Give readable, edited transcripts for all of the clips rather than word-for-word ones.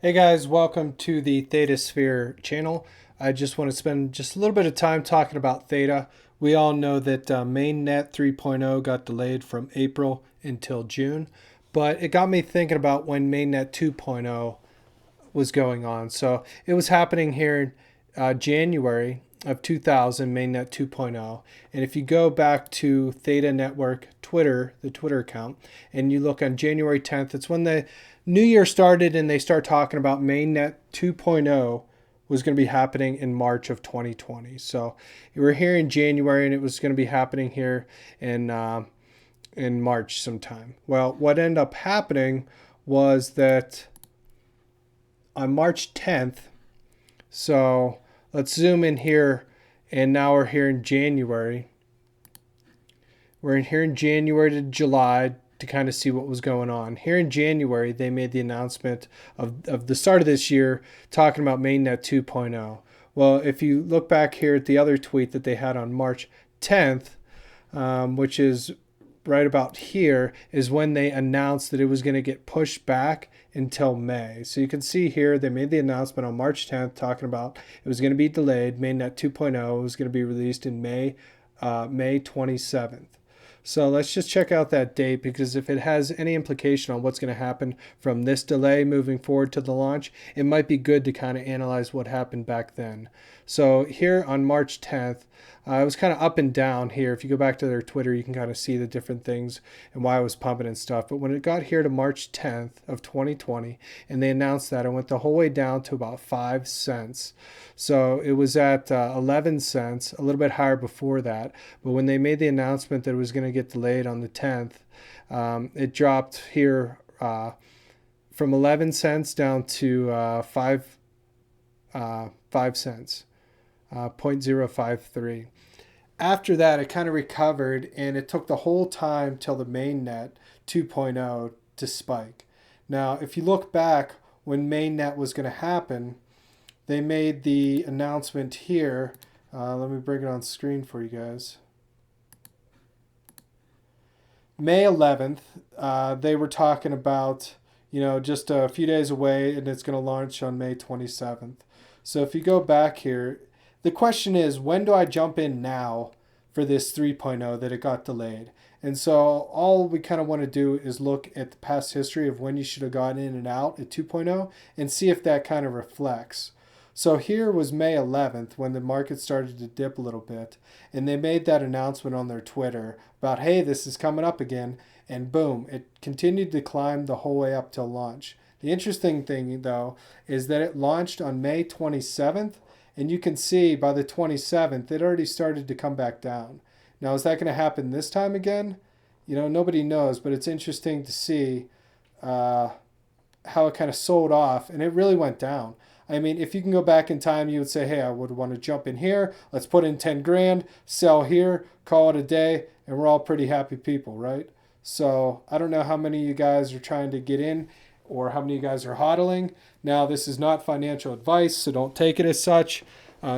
Hey guys, welcome to the Theta Sphere channel. I just want to spend just a little bit of time talking about Theta. We all know that Mainnet 3.0 got delayed from April until June, but it got me thinking about when Mainnet 2.0 was going on. So it was happening here in January of 2000, Mainnet 2.0. And if you go back to Theta Network Twitter, the Twitter account, and you look on January 10th, it's when the new year started and they start talking about Mainnet 2.0 was going to be happening in March of 2020. So we were here in January and it was going to be happening here in March sometime. Well, what ended up happening was that on March 10th, so let's zoom in here, and now we're here in January. We're in here in January to July to kind of see what was going on. Here in January, they made the announcement of the start of this year talking about Mainnet 2.0. Well, if you look back here at the other tweet that they had on March 10th, which is right about here, is when they announced that it was going to get pushed back until May. So you can see here they made the announcement on March 10th talking about it was going to be delayed. Mainnet 2.0 was going to be released in May 27th. So let's just check out that date, because if it has any implication on what's going to happen from this delay moving forward to the launch, it might be good to kind of analyze what happened back then. So here on March 10th, it was kind of up and down here. If you go back to their Twitter, you can kind of see the different things and why it was pumping and stuff. But when it got here to March 10th of 2020, and they announced that, it went the whole way down to about 5 cents. So it was at 11 cents, a little bit higher before that. But when they made the announcement that it was going to get delayed on the 10th, it dropped here from 11 cents down to 5 cents, 0.053. After that, it kind of recovered, and it took the whole time till the mainnet 2.0 to spike. Now, if you look back when mainnet was going to happen, they made the announcement here. Let me bring it on screen for you guys. May 11th, they were talking about, just a few days away, and it's going to launch on May 27th. So if you go back here, the question is, when do I jump in now for this 3.0 that it got delayed? And so all we kind of want to do is look at the past history of when you should have gotten in and out at 2.0 and see if that kind of reflects. So here was May 11th when the market started to dip a little bit, and they made that announcement on their Twitter about, hey, this is coming up again, and boom, it continued to climb the whole way up till launch. The interesting thing, though, is that it launched on May 27th, and you can see by the 27th, it already started to come back down. Now, is that going to happen this time again? Nobody knows, but it's interesting to see how it kind of sold off, and it really went down. I mean, if you can go back in time, you would say, hey, I would want to jump in here. Let's put in 10 grand, sell here, call it a day, and we're all pretty happy people, right? So I don't know how many of you guys are trying to get in or how many of you guys are hodling. Now, this is not financial advice, so don't take it as such.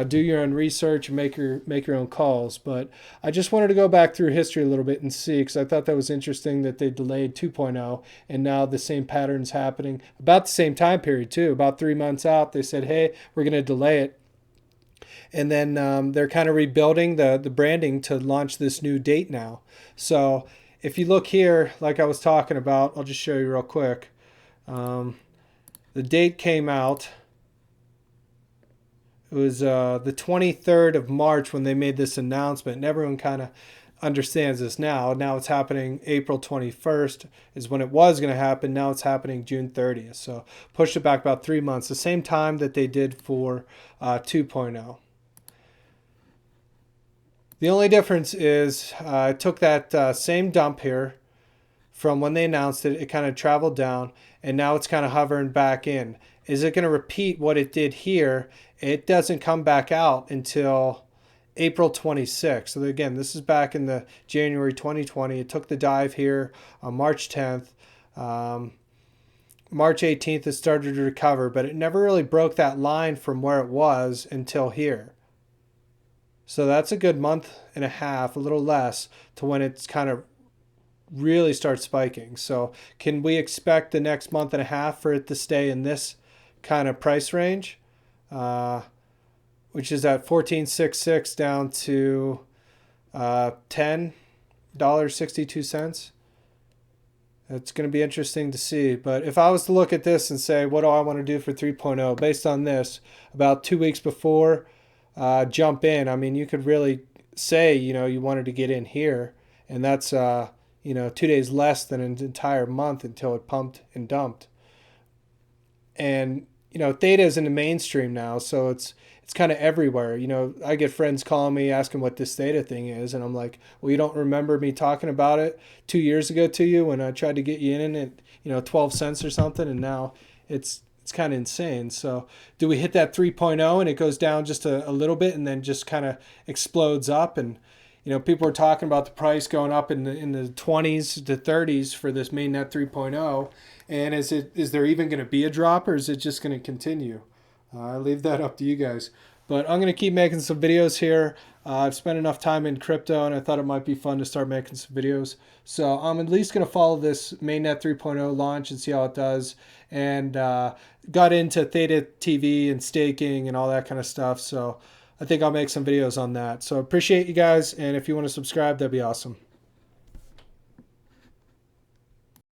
Do your own research and make your own calls. But I just wanted to go back through history a little bit and see, because I thought that was interesting that they delayed 2.0, and now the same pattern's happening about the same time period too. About 3 months out, they said, hey, we're going to delay it. And then they're kind of rebuilding the branding to launch this new date now. So if you look here, like I was talking about, I'll just show you real quick. The date came out. It was the 23rd of March when they made this announcement, and everyone kind of understands this now. Now it's happening April 21st is when it was going to happen. Now it's happening June 30th. So pushed it back about 3 months, the same time that they did for 2.0. The only difference is it took that same dump here from when they announced it. It kind of traveled down, and now it's kind of hovering back in. Is it going to repeat what it did here? It doesn't come back out until April 26th. So again, this is back in the January 2020. It took the dive here on March 10th. March 18th, it started to recover, but it never really broke that line from where it was until here. So that's a good month and a half, a little less, to when it's kind of really starts spiking. So can we expect the next month and a half for it to stay in this kind of price range, which is at 14.66 down to $10.62. It's going to be interesting to see. But if I was to look at this and say, what do I want to do for 3.0 based on this, about 2 weeks before, jump in. I mean, you could really say, you wanted to get in here, and that's, 2 days less than an entire month until it pumped and dumped. And, Theta is in the mainstream now, so it's kind of everywhere. I get friends calling me asking what this Theta thing is, and I'm like, well, you don't remember me talking about it 2 years ago to you when I tried to get you in at 12 cents or something, and now it's kind of insane. So do we hit that 3.0 and it goes down just a little bit and then just kind of explodes up? And people are talking about the price going up in the 20s to 30s for this mainnet 3.0. And is there even going to be a drop, or is it just going to continue? I leave that up to you guys. But I'm going to keep making some videos here. I've spent enough time in crypto, and I thought it might be fun to start making some videos. So I'm at least going to follow this mainnet 3.0 launch and see how it does. And got into Theta TV and staking and all that kind of stuff. So I think I'll make some videos on that. So appreciate you guys. And if you want to subscribe, that'd be awesome.